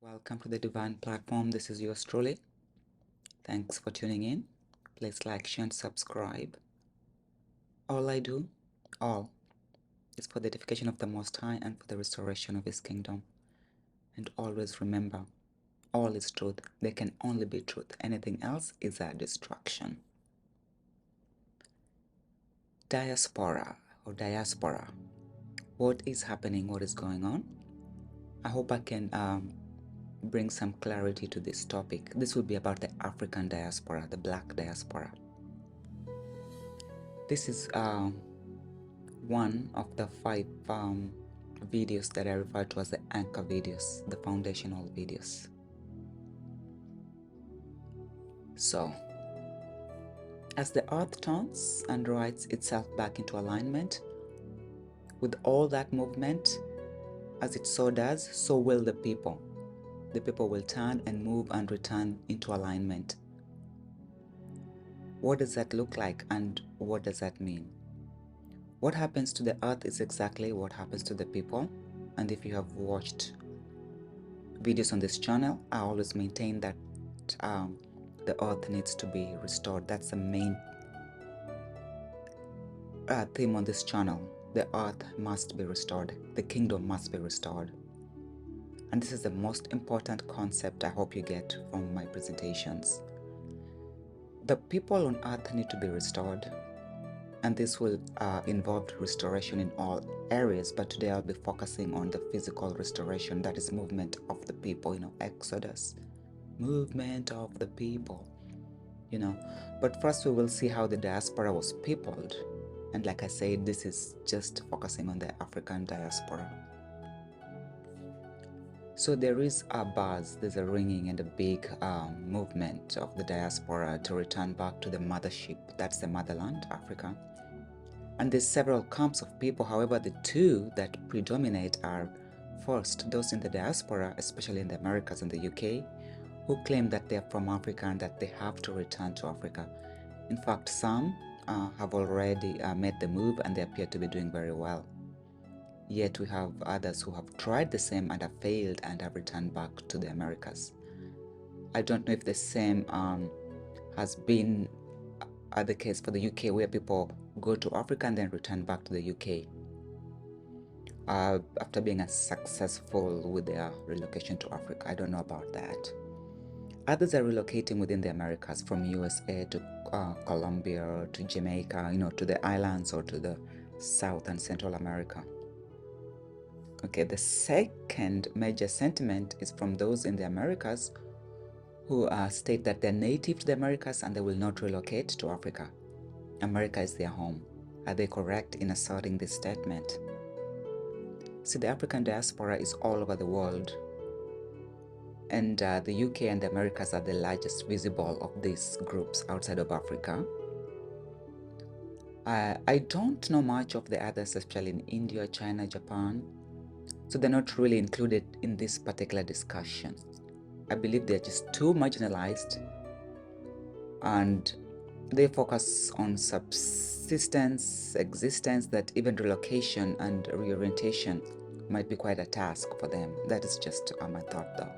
Welcome to the Divine Platform. This is yours truly. Thanks for tuning in. Please like, share, and subscribe. All I do, all, is for the edification of the Most High and for the restoration of His kingdom. And always remember, all is truth. There can only be truth. Anything else is a distraction. Diaspora or diaspora. What is happening? What is going on? I hope I can bring some clarity to this topic. This will be about the African diaspora, the Black diaspora. This is one of the 5 videos that I refer to as the anchor videos, the foundational videos. So, as the earth turns and writes itself back into alignment, with all that movement, as it so does, so will the people. The people will turn and move and return into alignment. What does that look like and what does that mean? What happens to the earth is exactly what happens to the people. And if you have watched videos on this channel, I always maintain that the earth needs to be restored. That's the main theme on this channel. The earth must be restored. The kingdom must be restored. And this is the most important concept I hope you get from my presentations. The people on earth need to be restored. And this will involve restoration in all areas, but today I'll be focusing on the physical restoration, that is movement of the people, Exodus, movement of the people, But first we will see how the diaspora was peopled. And like I said, this is just focusing on the African diaspora. So there is a buzz, there's a ringing and a big movement of the diaspora to return back to the mothership, that's the motherland, Africa. And there's several camps of people. However, the two that predominate are, first, those in the diaspora, especially in the Americas and the UK, who claim that they're from Africa and that they have to return to Africa. In fact, some have already made the move and they appear to be doing very well. Yet we have others who have tried the same and have failed and have returned back to the Americas. I don't know if the same has been the case for the UK, where people go to Africa and then return back to the UK after being unsuccessful with their relocation to Africa. I don't know about that. Others are relocating within the Americas, from USA to Colombia to Jamaica, to the islands or to the South and Central America. Okay, the second major sentiment is from those in the Americas who state that they're native to the Americas and they will not relocate to Africa. America is their home. Are they correct in asserting this statement? See, the African diaspora is all over the world, and the UK and the Americas are the largest visible of these groups outside of Africa. I don't know much of the others, especially in India, China, Japan, so they're not really included in this particular discussion. I believe they're just too marginalized and they focus on subsistence, existence, that even relocation and reorientation might be quite a task for them. That is just my thought though.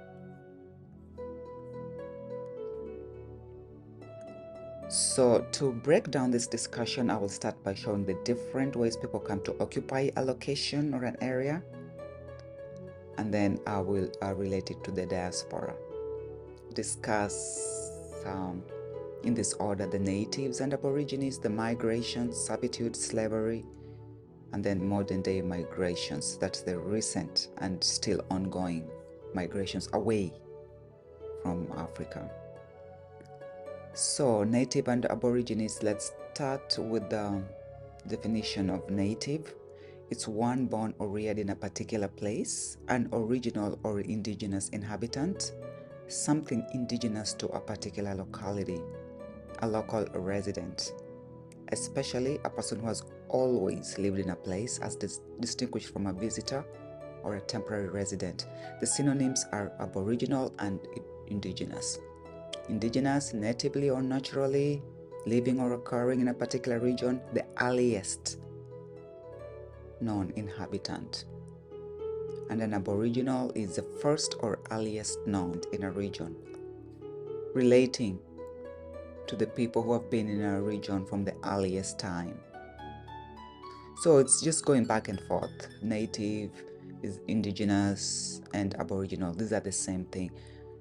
So to break down this discussion, I will start by showing the different ways people come to occupy a location or an area, and then I will relate it to the diaspora. Discuss in this order the natives and aborigines, the migration, servitude, slavery, and then modern day migrations. That's the recent and still ongoing migrations away from Africa. So native and aborigines, let's start with the definition of native. It's one born or reared in a particular place, an original or indigenous inhabitant, something indigenous to a particular locality, a local resident, especially a person who has always lived in a place, as distinguished from a visitor or a temporary resident. The synonyms are aboriginal and indigenous. Indigenous, natively or naturally, living or occurring in a particular region, the earliest known inhabitant. and an Aboriginal is the first or earliest known in a region, relating to the people who have been in a region from the earliest time. So it's just going back and forth. Native is indigenous and Aboriginal. These are the same thing.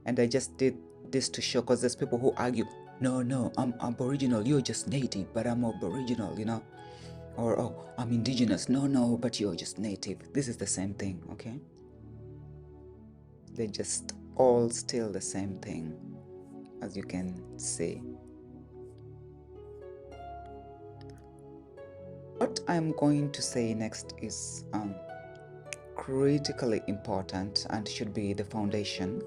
And I just did this to show, because there's people who argue, no, I'm Aboriginal, you're just native, but I'm Aboriginal, Or, oh, I'm indigenous. No, but you're just native. This is the same thing, okay? They're just all still the same thing, as you can see. What I'm going to say next is critically important and should be the foundation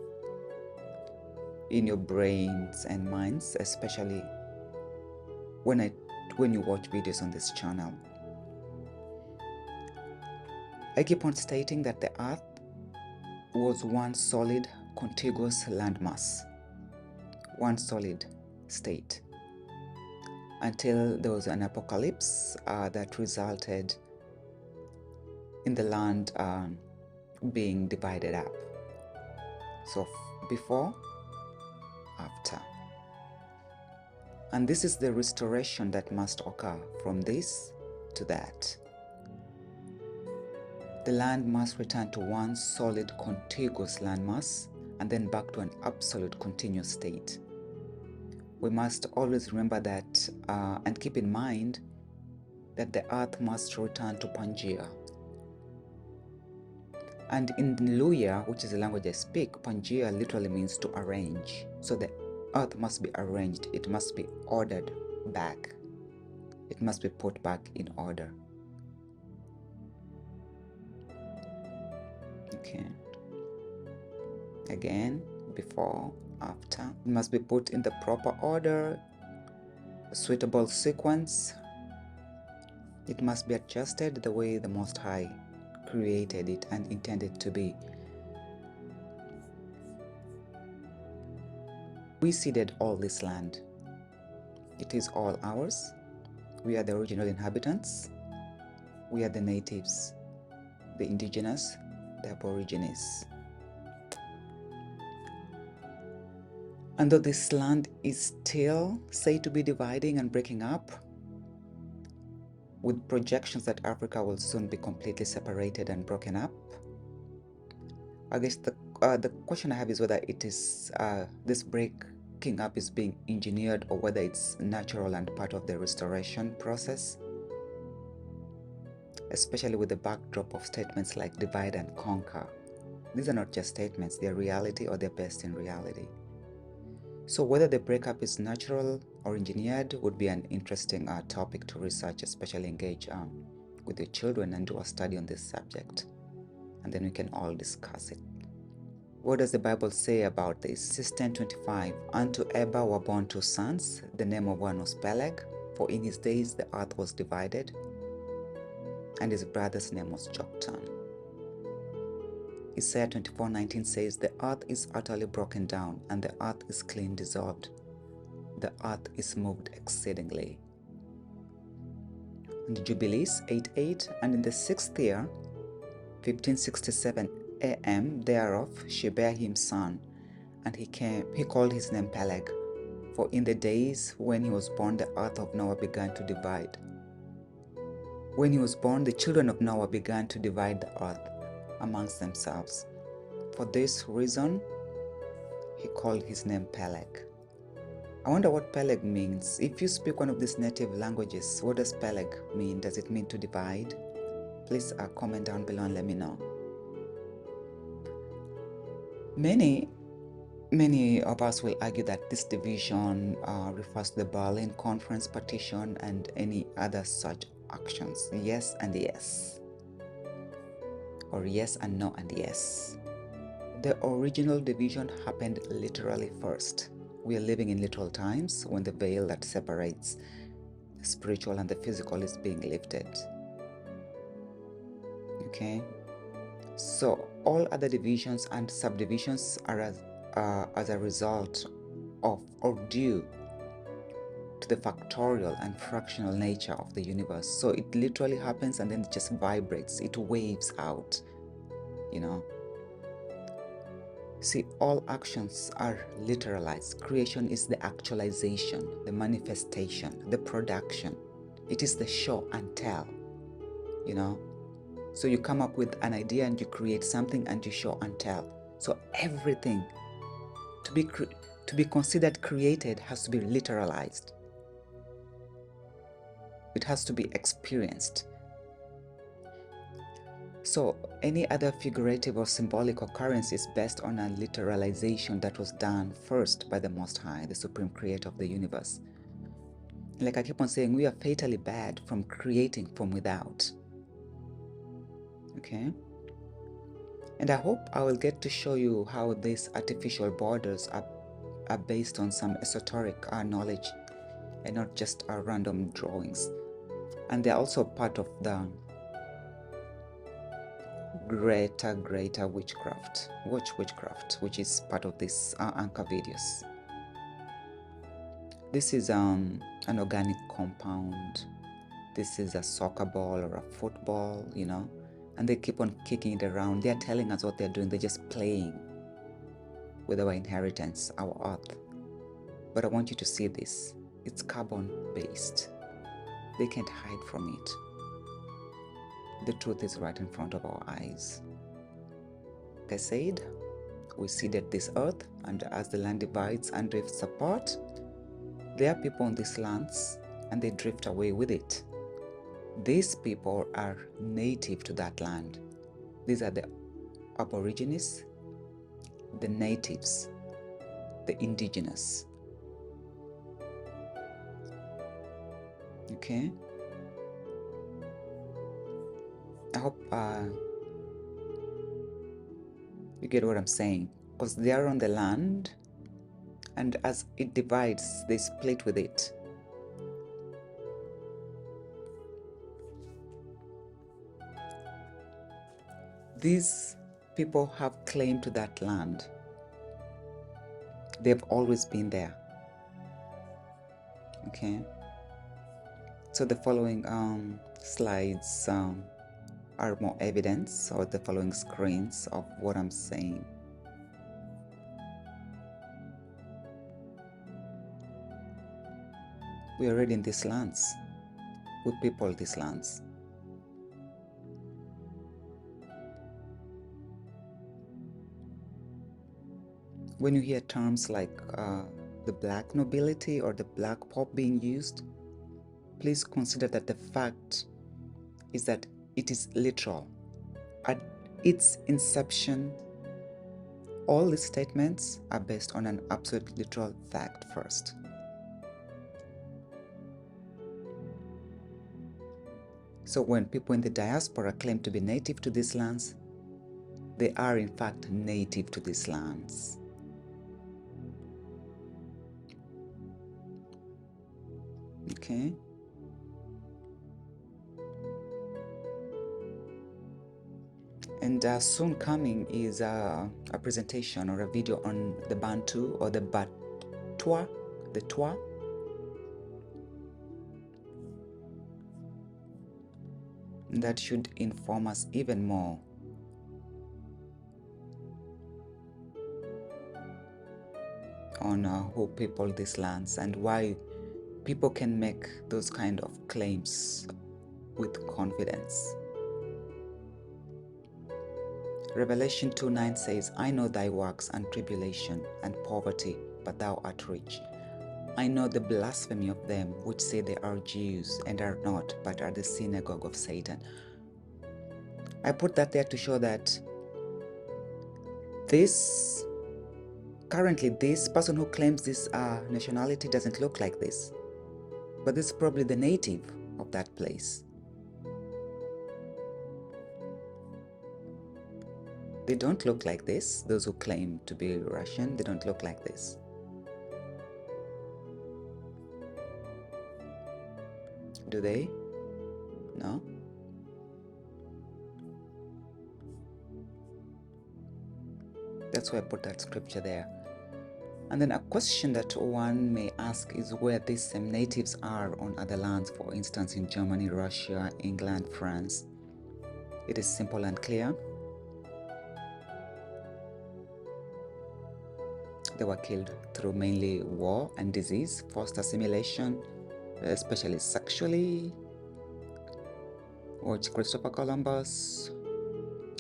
in your brains and minds, especially when you watch videos on this channel. I keep on stating that the earth was one solid contiguous landmass, one solid state, until there was an apocalypse that resulted in the land being divided up. So before, after. And this is the restoration that must occur from this to that. The land must return to one solid contiguous landmass and then back to an absolute continuous state. We must always remember that and keep in mind that the earth must return to Pangaea. And in Luya, which is the language I speak, Pangaea literally means to arrange. So the earth must be arranged. It must be ordered back. It must be put back in order. Okay. Again, before, after. It must be put in the proper order, a suitable sequence. It must be adjusted the way the Most High created it and intended to be. We ceded all this land. It is all ours. We are the original inhabitants. We are the natives, the indigenous, the aborigines. And though this land is still said to be dividing and breaking up, with projections that Africa will soon be completely separated and broken up, I guess the question I have is whether it is this breaking up is being engineered or whether it's natural and part of the restoration process, especially with the backdrop of statements like divide and conquer. These are not just statements, they're reality or they're based in reality. So whether the breakup is natural or engineered would be an interesting topic to research, especially engage with your children and do a study on this subject. And then we can all discuss it. What does the Bible say about this? Genesis 10:25. Unto Eber were born 2 sons. The name of one was Peleg, for in his days the earth was divided, and his brother's name was Joktan. Isaiah 24:19 says, the earth is utterly broken down, and the earth is clean dissolved. The earth is moved exceedingly. And Jubilees 8:8, and in the 6th year, 1567 A.M. thereof, she bare him son, and he called his name Peleg. For in the days when he was born, the earth of Noah began to divide. When he was born, the children of Noah began to divide the earth amongst themselves. For this reason, he called his name Peleg. I wonder what Peleg means. If you speak one of these native languages, what does Peleg mean? Does it mean to divide? Please comment down below and let me know. Many of us will argue that this division refers to the Berlin Conference partition and any other such actions. Yes and yes. Or yes and no and yes. The original division happened literally first. We are living in literal times when the veil that separates the spiritual and the physical is being lifted. Okay? So all other divisions and subdivisions are as a result of or due to the factorial and fractional nature of the universe. So it literally happens and then it just vibrates, it waves out. you know. See, all actions are literalized. Creation is the actualization, the manifestation, the production. It is the show and tell, you know. So you come up with an idea and you create something and you show and tell. So everything to be considered created has to be literalized. It has to be experienced. So any other figurative or symbolic occurrence is based on a literalization that was done first by the Most High, the Supreme Creator of the universe. Like I keep on saying, we are fatally bad from creating from without. Okay? And I hope I will get to show you how these artificial borders are based on some esoteric knowledge and not just random drawings. And they're also part of the greater witchcraft, witchcraft, which is part of this anchor videos. This is an organic compound. This is a soccer ball or a football, you know, and they keep on kicking it around. They're telling us what they're doing. They're just playing with our inheritance, our earth. But I want you to see this. It's carbon based. They can't hide from it. The truth is right in front of our eyes. Like I said, we seeded this earth, and as the land divides and drifts apart, there are people on these lands and they drift away with it. These people are native to that land. These are the aborigines, the natives, the indigenous. Okay? I hope you get what I'm saying. Because they are on the land, and as it divides, they split with it. These people have claim to that land. They've always been there. Okay? So the following slides are more evidence, or the following screens of what I'm saying. We are already in these lands. We people these lands. When you hear terms like the black nobility or the black pop being used, please consider that the fact is that it is literal. At its inception, all these statements are based on an absolute literal fact first. So when people in the diaspora claim to be native to these lands, they are in fact native to these lands. Okay? And soon coming is a presentation or a video on the Bantu or the Batwa, the Twa. That should inform us even more on who people these lands and why people can make those kind of claims with confidence. Revelation 2:9 says, I know thy works and tribulation and poverty, but thou art rich. I know the blasphemy of them which say they are Jews and are not, but are the synagogue of Satan. I put that there to show that currently this person who claims this nationality doesn't look like this, but this is probably the native of that place. They don't look like this. Those who claim to be Russian, they don't look like this. Do they? No? That's why I put that scripture there. And then a question that one may ask is where these same natives are on other lands, for instance in Germany, Russia, England, France. It is simple and clear. They were killed through mainly war and disease, forced assimilation, especially sexually. Watch Christopher Columbus,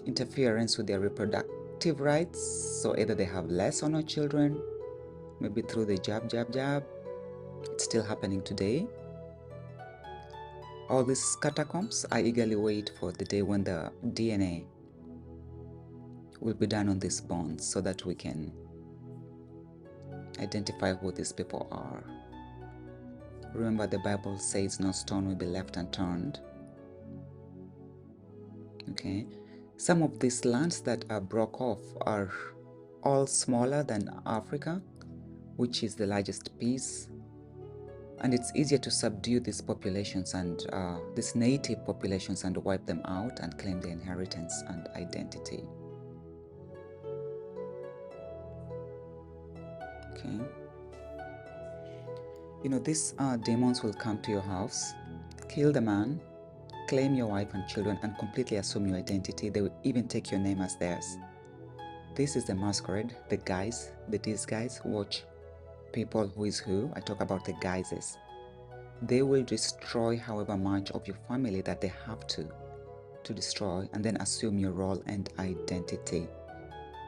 interference with their reproductive rights. So either they have less or no children, maybe through the jab. It's still happening today. All these catacombs, I eagerly wait for the day when the DNA will be done on these bones so that we can identify who these people are. Remember, the Bible says no stone will be left unturned. Okay, some of these lands that are broke off are all smaller than Africa, which is the largest piece, and it's easier to subdue these populations and these native populations and wipe them out and claim their inheritance and identity. Okay, these demons will come to your house, kill the man, claim your wife and children, and completely assume your identity. They will even take your name as theirs. This is the masquerade, the guise, the disguise. Watch People Who Is Who. I talk about the guises. They will destroy however much of your family that they have to destroy, and then assume your role and identity.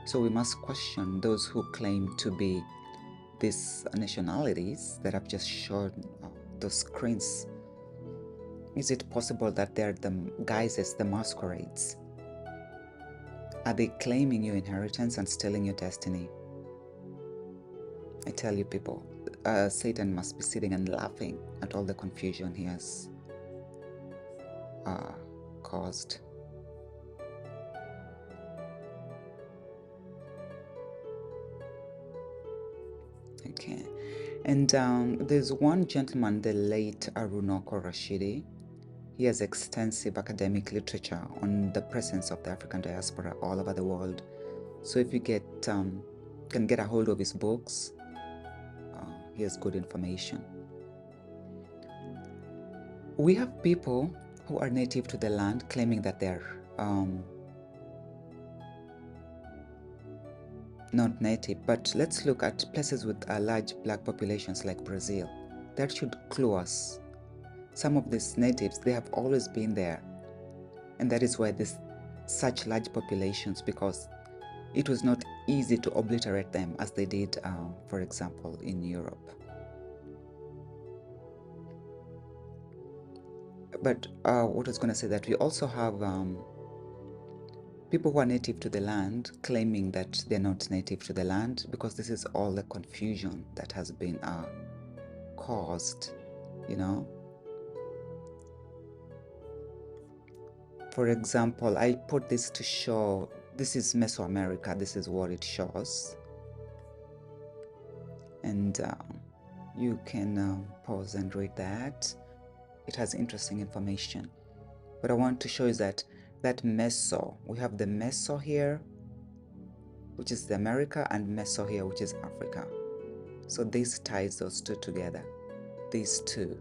So we must question those who claim to be these nationalities that I've just shown those screens. Is it possible that they're the guises, the masquerades? Are they claiming your inheritance and stealing your destiny? I tell you, people, Satan must be sitting and laughing at all the confusion he has caused. Okay, and there's one gentleman, the late Arunoko Rashidi. He has extensive academic literature on the presence of the African diaspora all over the world. So if you can get a hold of his books, he has good information. We have people who are native to the land claiming that they're not native, but let's look at places with large black populations like Brazil. That should clue us. Some of these natives, they have always been there, and that is why there's such large populations, because it was not easy to obliterate them as they did, for example, in Europe. But what I was going to say, that we also have people who are native to the land claiming that they're not native to the land, because this is all the confusion that has been caused, For example, I put this to show, this is Mesoamerica, this is what it shows. And you can pause and read that. It has interesting information. What I want to show is that Meso, we have the Meso here, which is the America, and Meso here, which is Africa. So this ties those two together, these two.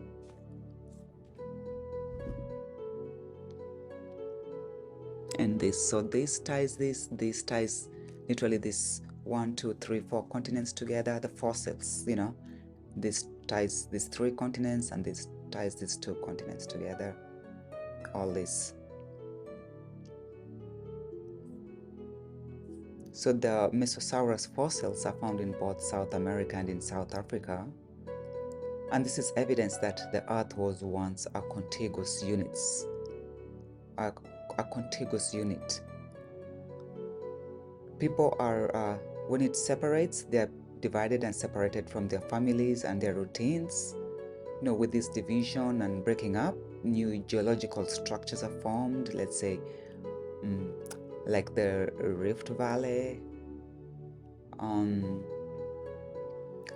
And this, so this ties this ties literally this 1, 2, 3, 4 continents together, the fossils, this ties these 3 continents, and this ties these 2 continents together, all this. So the Mesosaurus fossils are found in both South America and in South Africa, and this is evidence that the earth was once a contiguous unit. People are, when it separates, they're divided and separated from their families and their routines. With this division and breaking up, new geological structures are formed, let's say, like the Rift Valley.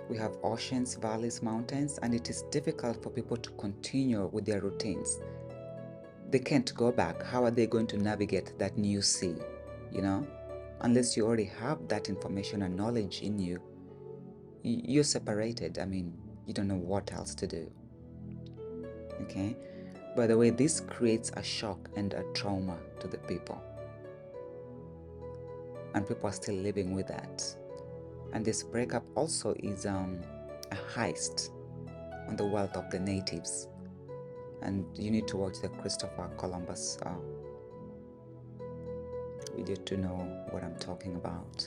We have oceans, valleys, mountains, and it is difficult for people to continue with their routines. They can't go back. How are they going to navigate that new sea, Unless you already have that information and knowledge in you, you're separated. You don't know what else to do. Okay? By the way, this creates a shock and a trauma to the people. And people are still living with that. And this breakup also is a heist on the wealth of the natives. And you need to watch the Christopher Columbus video to know what I'm talking about.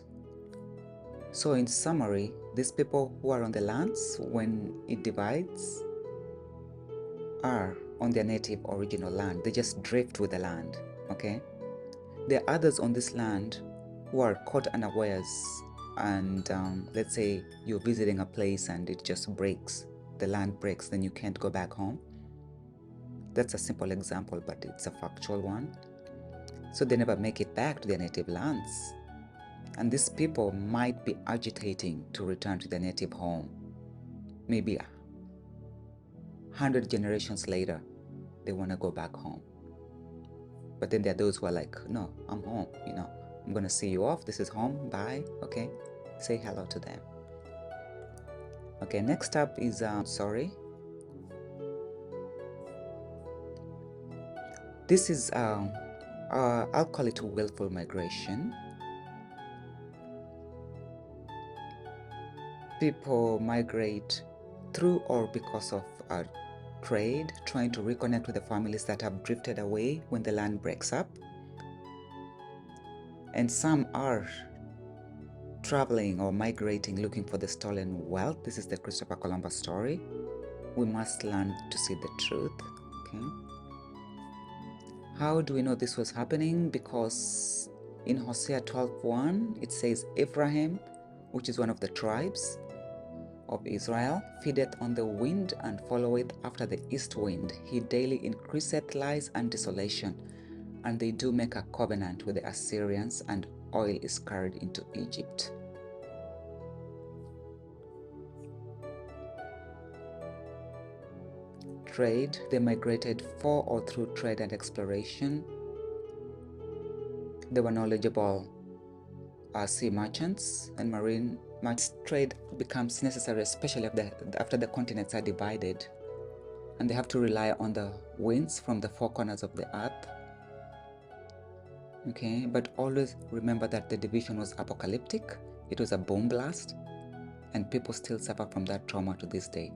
So in summary, these people who are on the lands when it divides are on their native original land. They just drift with the land, okay? There are others on this land who are caught unawares, and let's say you're visiting a place and it just breaks, the land breaks, then you can't go back home. That's a simple example, but it's a factual one. So they never make it back to their native lands. And these people might be agitating to return to their native home. Maybe 100 generations later, they want to go back home. But then there are those who are like, no, I'm home, I'm going to see you off. This is home. Bye. Okay. Say hello to them. Okay. Next up is, this is, I'll call it willful migration. People migrate through or because of trade, trying to reconnect with the families that have drifted away when the land breaks up. And some are traveling or migrating looking for the stolen wealth. This is the Christopher Columbus story. We must learn to see the truth. Okay. How do we know this was happening? Because in Hosea 12:1, it says, Ephraim, which is one of the tribes of Israel, feedeth on the wind and followeth after the east wind. He daily increaseth lies and desolation, and they do make a covenant with the Assyrians, and oil is carried into Egypt. Trade, they migrated for or through trade and exploration. They were knowledgeable sea merchants and marine merchants. Trade becomes necessary, especially after the continents are divided, and they have to rely on the winds from the four corners of the earth. Okay, but always remember that the division was apocalyptic. It was a boom blast, and people still suffer from that trauma to this day.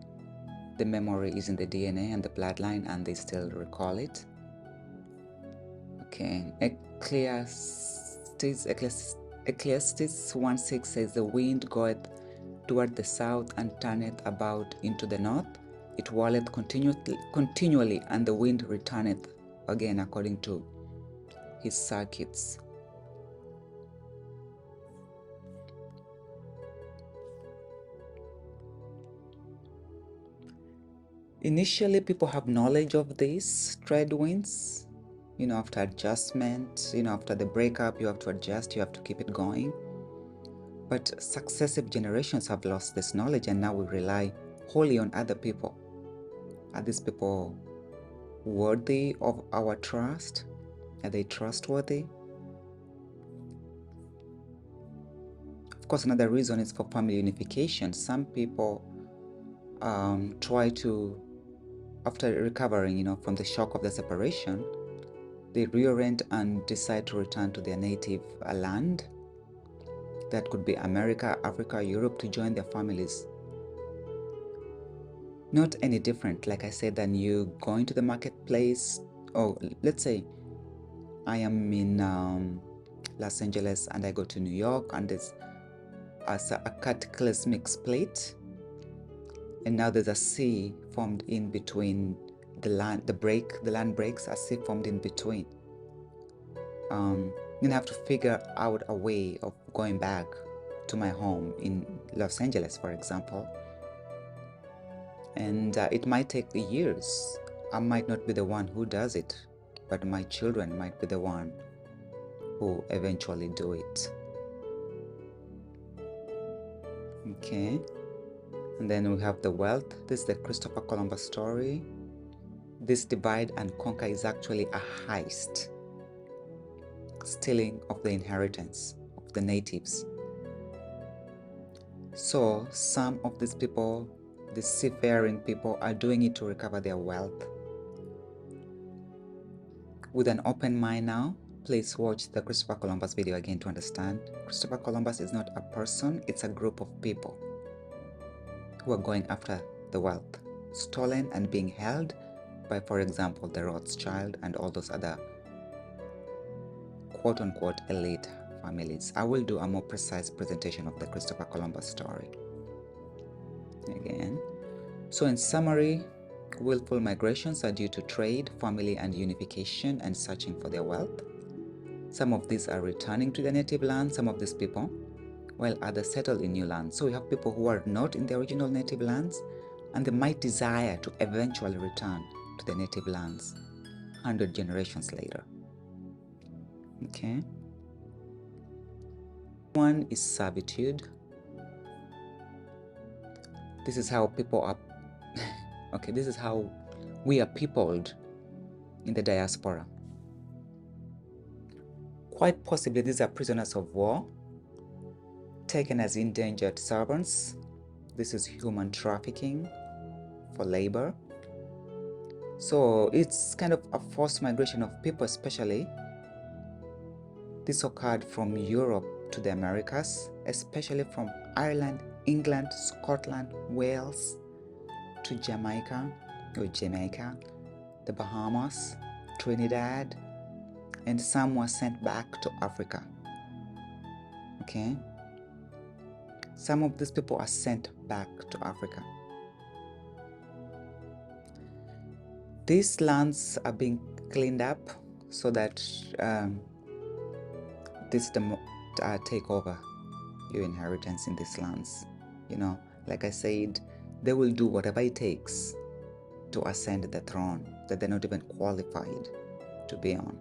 The memory is in the DNA and the bloodline, and they still recall it. Okay, Ecclesiastes 1:6 says, the wind goeth toward the south and turneth about into the north. It whirleth continually, and the wind returneth again according to his circuits. Initially, people have knowledge of these trade winds. After adjustment, after the breakup, you have to adjust, you have to keep it going. But successive generations have lost this knowledge, and now we rely wholly on other people. Are these people worthy of our trust? Are they trustworthy? Of course, another reason is for family unification. Some people try to, after recovering, from the shock of the separation, they reorient and decide to return to their native land. That could be America, Africa, Europe, to join their families. Not any different, like I said, than you going to the marketplace. Oh, let's say I am in Los Angeles and I go to New York, and there's a cataclysmic split, and now there's a sea formed in between the land breaks, a sea formed in between. You have to figure out a way of going back to my home in Los Angeles, for example. And it might take years. I might not be the one who does it, but my children might be the one who eventually do it. Okay. And then we have the wealth. This is the Christopher Columbus story. This divide and conquer is actually a heist, stealing of the inheritance of the natives. So some of these people, the seafaring people, are doing it to recover their wealth. With an open mind now, please watch the Christopher Columbus video again to understand. Christopher Columbus is not a person, it's a group of people who are going after the wealth stolen and being held by, for example, the Rothschild and all those other quote-unquote elite families. I will do a more precise presentation of the Christopher Columbus story again. So in summary, willful migrations are due to trade, family, and unification and searching for their wealth. Some of these are returning to their native land, some of these people, while others settle in new lands. So we have people who are not in their original native lands, and they might desire to eventually return to their native lands 100 generations later. Okay. One is servitude. This is how people are okay, this is how we are peopled in the diaspora. Quite possibly these are prisoners of war, taken as indentured servants. This is human trafficking for labor. So it's kind of a forced migration of people, especially. This occurred from Europe to the Americas, especially from Ireland, England, Scotland, Wales to Jamaica, the Bahamas, Trinidad, and some were sent back to Africa. Okay? Some of these people are sent back to Africa. These lands are being cleaned up so that this take over your inheritance in these lands. You know, like I said, they will do whatever it takes to ascend the throne that they're not even qualified to be on.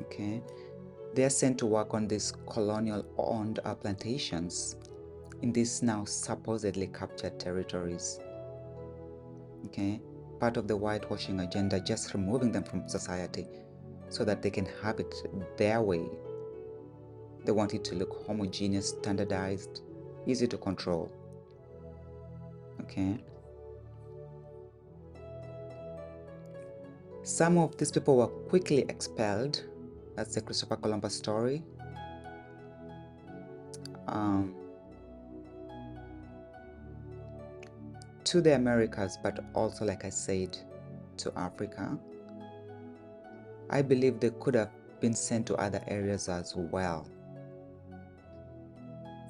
Okay, they are sent to work on these colonial-owned plantations in these now supposedly captured territories. Okay, part of the whitewashing agenda, just removing them from society so that they can have it their way. They want it to look homogeneous, standardized, easy to control. Okay. Some of these people were quickly expelled. That's the Christopher Columbus story. To the Americas, but also, like I said, to Africa. I believe they could have been sent to other areas as well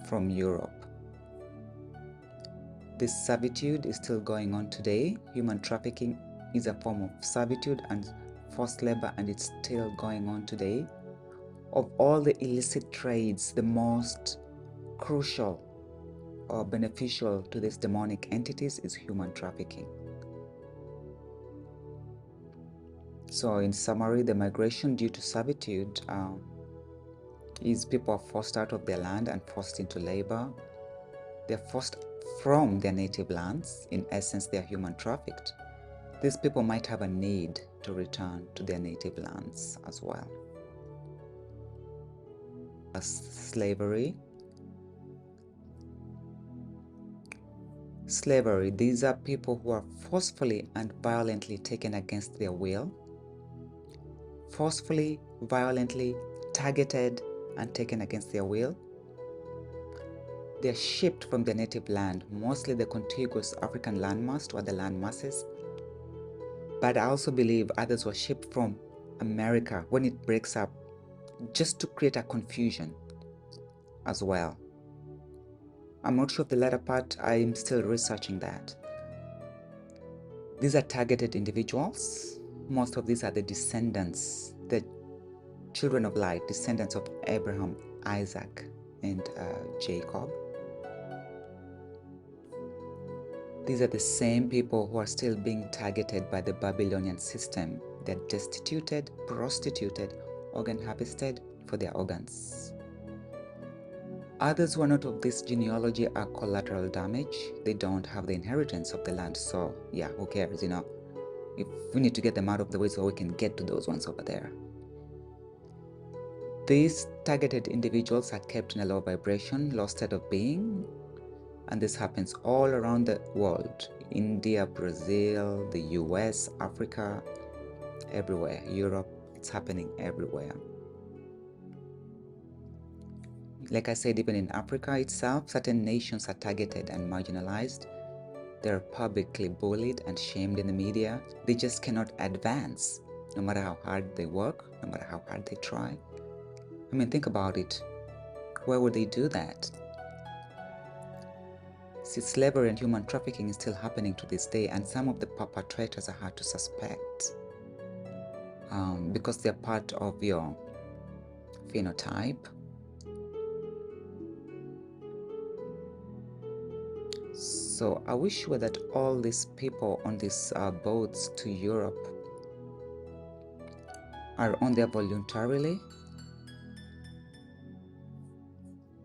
from Europe. This servitude is still going on today. Human trafficking is a form of servitude and forced labor, and it's still going on today. Of all the illicit trades, the most crucial or beneficial to these demonic entities is human trafficking. So in summary, the migration due to servitude is people are forced out of their land and forced into labor. They're forced from their native lands. In essence, they are human trafficked. These people might have a need to return to their native lands as well. Slavery. Slavery, these are people who are forcefully and violently taken against their will, forcefully, violently targeted and taken against their will. They are shipped from their native land, mostly the contiguous African landmass to other land masses. But I also believe others were shipped from America when it breaks up, just to create a confusion as well. I'm not sure of the latter part. I'm still researching that. These are targeted individuals. Most of these are the descendants, the children of light, descendants of Abraham, Isaac, and Jacob. These are the same people who are still being targeted by the Babylonian system. They're destituted, prostituted, organ harvested for their organs. Others who are not of this genealogy are collateral damage. They don't have the inheritance of the land. So yeah, who cares, you know? If we need to get them out of the way so we can get to those ones over there. These targeted individuals are kept in a low vibration, low state of being, and this happens all around the world. India, Brazil, the US, Africa, everywhere. Europe, it's happening everywhere. Like I said, even in Africa itself, certain nations are targeted and marginalized. They're publicly bullied and shamed in the media. They just cannot advance, no matter how hard they work, no matter how hard they try. I mean, think about it. Where would they do that? See, slavery and human trafficking is still happening to this day, and some of the perpetrators are hard to suspect because they're part of your phenotype. So are we sure that all these people on these boats to Europe are on there voluntarily?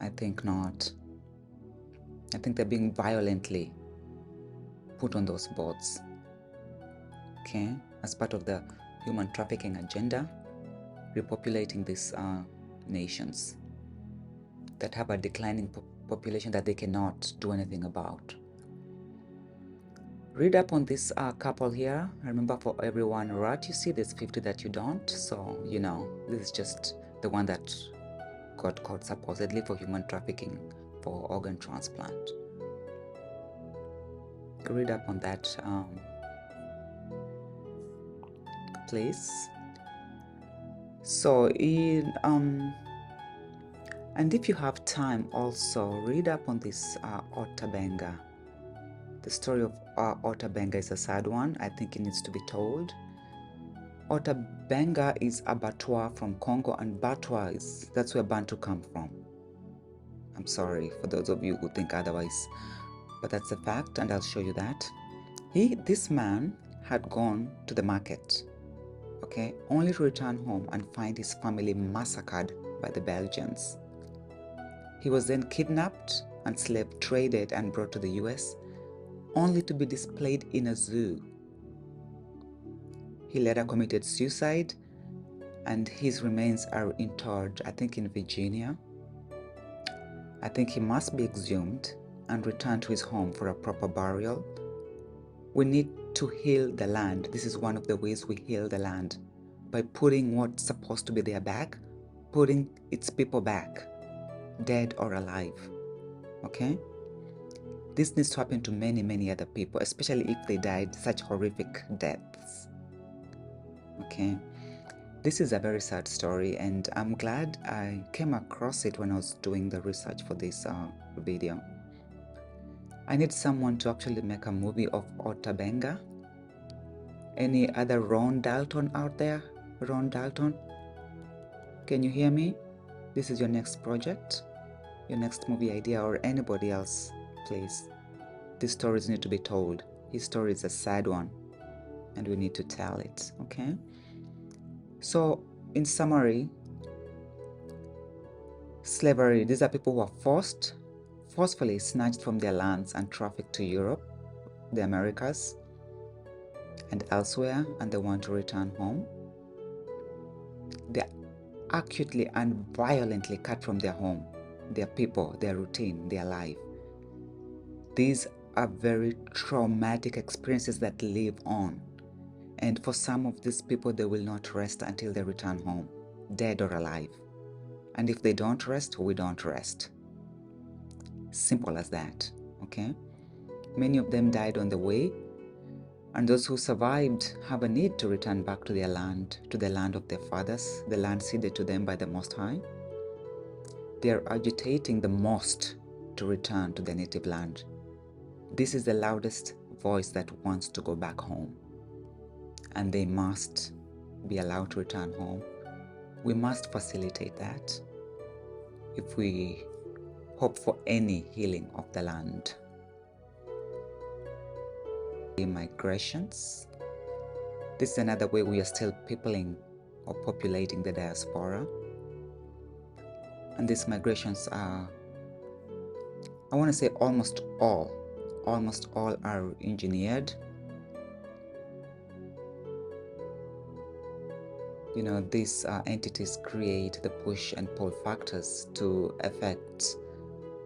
I think not. I think they're being violently put on those boats, okay, as part of the human trafficking agenda, repopulating these nations that have a declining population that they cannot do anything about. Read up on this couple here. Remember, for every one rat you see, there's 50 that you don't. So, you know, this is just the one that got caught supposedly for human trafficking for organ transplant. Read up on that, please. So, and if you have time, also read up on this Otabenga. The story of Otabenga is a sad one. I think it needs to be told. Otabenga is a Batwa from Congo, and Batwa that's where Bantu come from. I'm sorry for those of you who think otherwise, but that's a fact, and I'll show you that. This man had gone to the market, okay, only to return home and find his family massacred by the Belgians. He was then kidnapped and slave traded and brought to the US, only to be displayed in a zoo. He later committed suicide, and his remains are interred, I think, in Virginia. I think he must be exhumed and returned to his home for a proper burial. We need to heal the land. This is one of the ways we heal the land, by putting what's supposed to be there back, putting its people back, dead or alive, okay? This needs to happen to many, many other people, especially if they died such horrific deaths, okay? This is a very sad story, and I'm glad I came across it when I was doing the research for this video. I need someone to actually make a movie of Otabenga. Any other Ron Dalton out there? Ron Dalton? Can you hear me? This is your next project, your next movie idea, or anybody else, please. These stories need to be told. His story is a sad one, and we need to tell it, okay? So, in summary, slavery, these are people who are forcefully snatched from their lands and trafficked to Europe, the Americas, and elsewhere, and they want to return home. They're acutely and violently cut from their home, their people, their routine, their life. These are very traumatic experiences that live on. And for some of these people, they will not rest until they return home, dead or alive. And if they don't rest, we don't rest. Simple as that, okay? Many of them died on the way, and those who survived have a need to return back to their land, to the land of their fathers, the land ceded to them by the Most High. They are agitating the most to return to their native land. This is the loudest voice that wants to go back home, and they must be allowed to return home. We must facilitate that if we hope for any healing of the land. Migrations. This is another way we are still peopling or populating the diaspora. And these migrations are, I want to say almost all are engineered. You know, these entities create the push and pull factors to affect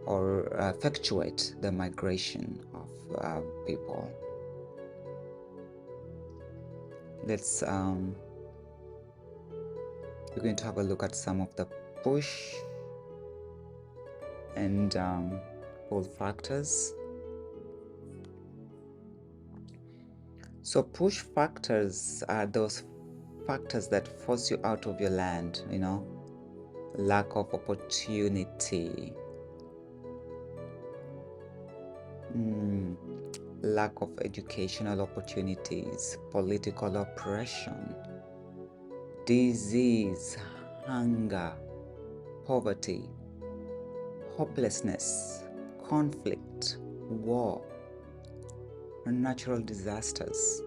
or effectuate the migration of people. let's we're going to have a look at some of the push and pull factors. So push factors are those factors that force you out of your land, you know, lack of opportunity, lack of educational opportunities, political oppression, disease, hunger, poverty, hopelessness, conflict, war, natural disasters.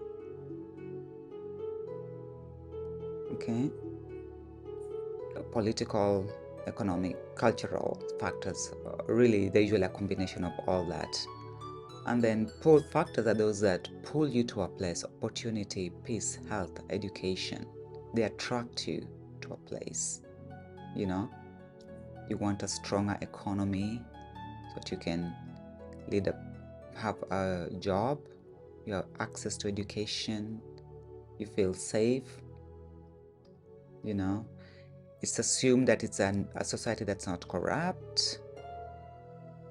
Okay? Political, economic, cultural factors, really, they're usually a combination of all that. And then pull factors are those that pull you to a place: opportunity, peace, health, education. They attract you to a place. You know, you want a stronger economy so that you can have a job, you have access to education, you feel safe. You know, it's assumed that it's a society that's not corrupt.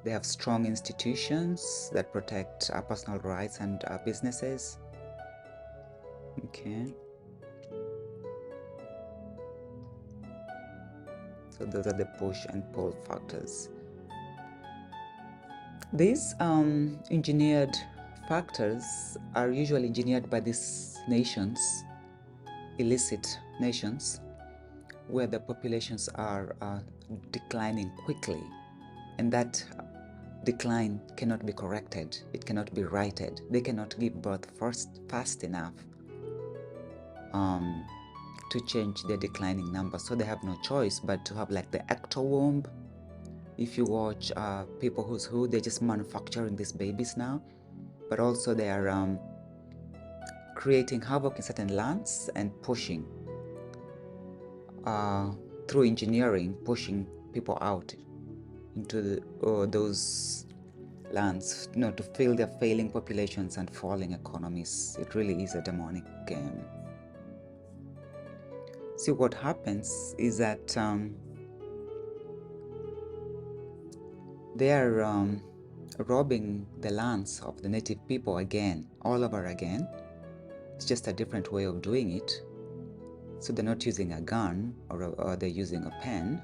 They have strong institutions that protect our personal rights and our businesses. Okay. So those are the push and pull factors. These engineered factors are usually engineered by these nations, illicit nations, where the populations are declining quickly, and that decline cannot be corrected, it cannot be righted. They cannot give birth fast enough to change their declining numbers, so they have no choice but to have like the ecto womb. If you watch People Who's Who, they're just manufacturing these babies now, but also they are creating havoc in certain lands and pushing through engineering, pushing people out into those lands, you know, to fill their failing populations and falling economies. It really is a demonic game. See, what happens is that they are robbing the lands of the native people again, all over again. It's just a different way of doing it. So they're not using a gun, or they're using a pen.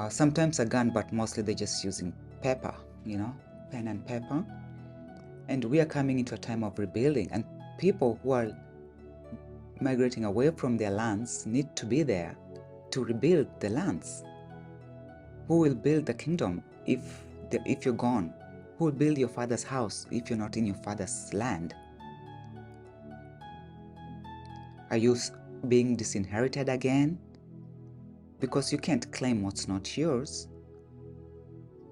Sometimes a gun, but mostly they're just using paper, you know, pen and paper. And we are coming into a time of rebuilding, and people who are migrating away from their lands need to be there to rebuild the lands. Who will build the kingdom if you're gone? Who will build your father's house if you're not in your father's land? Are you being disinherited again? Because you can't claim what's not yours.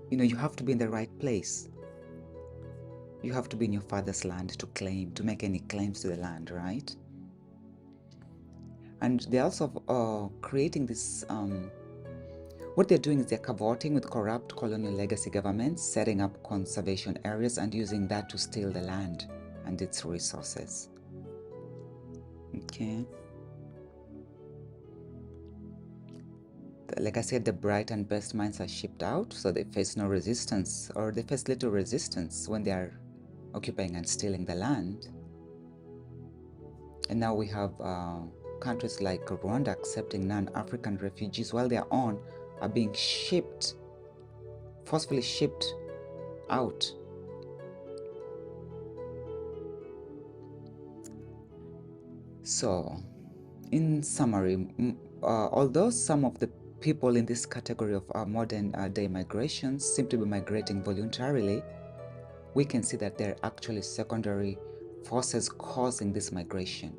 You know, you have to be in the right place. You have to be in your father's land to make any claims to the land, right? And they're also creating this, what they're doing is they're cavorting with corrupt colonial legacy governments, setting up conservation areas and using that to steal the land and its resources. Okay. Like I said, the bright and best minds are shipped out, so they face no resistance, or they face little resistance when they are occupying and stealing the land. And now we have countries like Rwanda accepting non-African refugees, while their own are being forcefully shipped out. So, in summary, although some of the people in this category of modern day migrations seem to be migrating voluntarily, we can see that there are actually secondary forces causing this migration.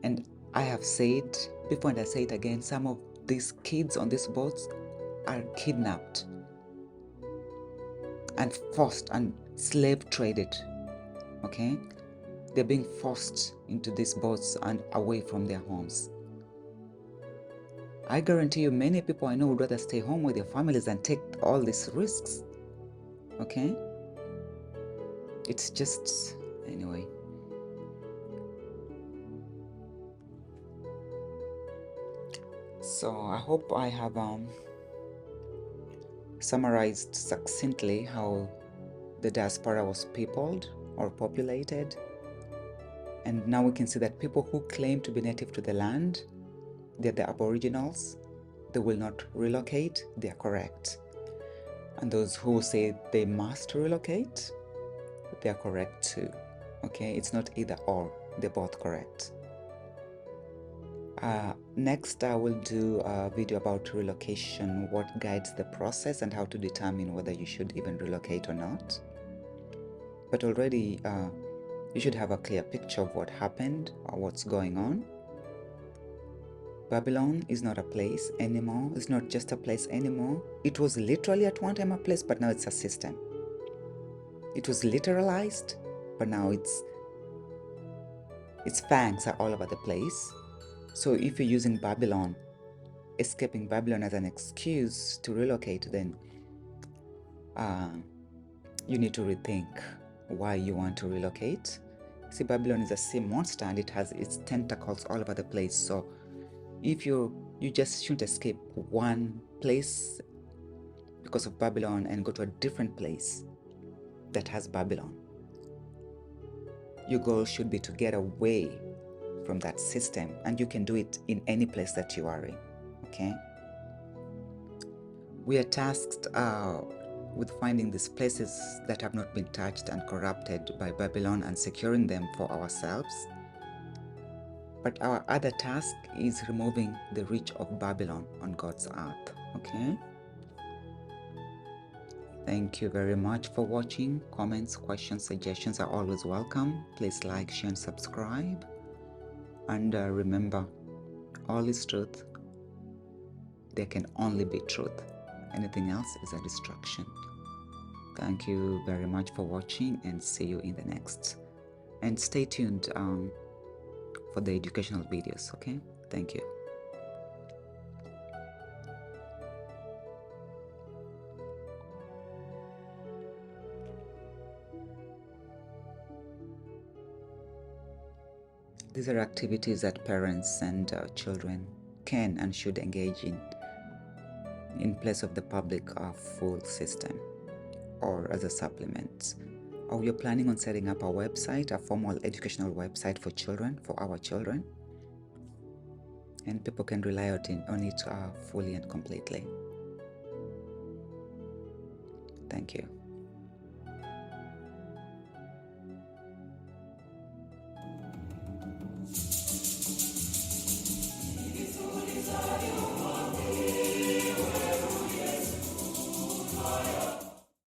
And I have said before, and I say it again, some of these kids on these boats are kidnapped and forced and slave traded. Okay? They're being forced into these boats and away from their homes. I guarantee you, many people I know would rather stay home with their families than take all these risks. Okay? It's just, anyway. So I hope I have summarized succinctly how the diaspora was peopled or populated. And now we can see that people who claim to be native to the land, they're the aboriginals, they will not relocate, they are correct. And those who say they must relocate, they are correct too. Okay, it's not either or, they're both correct. Next, I will do a video about relocation, what guides the process and how to determine whether you should even relocate or not. But already you should have a clear picture of what happened or what's going on. Babylon is not a place anymore. It's not just a place anymore. It was literally at one time a place, but now it's a system. It was literalized, but now its fangs are all over the place. So if you're using Babylon, escaping Babylon as an excuse to relocate, then you need to rethink why you want to relocate. See, Babylon is a sea monster and it has its tentacles all over the place. So if you just shouldn't escape one place because of Babylon and go to a different place that has Babylon. Your goal should be to get away from that system, and you can do it in any place that you are in. Okay, we are tasked with finding these places that have not been touched and corrupted by Babylon and securing them for ourselves. But our other task is removing the reach of Babylon on God's earth. Okay, thank you very much for watching. Comments, questions, suggestions are always welcome. Please like, share, and subscribe. And remember, all is truth. There can only be truth. Anything else is a distraction. Thank you very much for watching, and see you in the next. And stay tuned for the educational videos, okay? Thank you. These are activities that parents and children can and should engage in place of the public full system or as a supplement. Or you're planning on setting up a website, a formal educational website for children, for our children, and people can rely on it fully and completely. Thank you.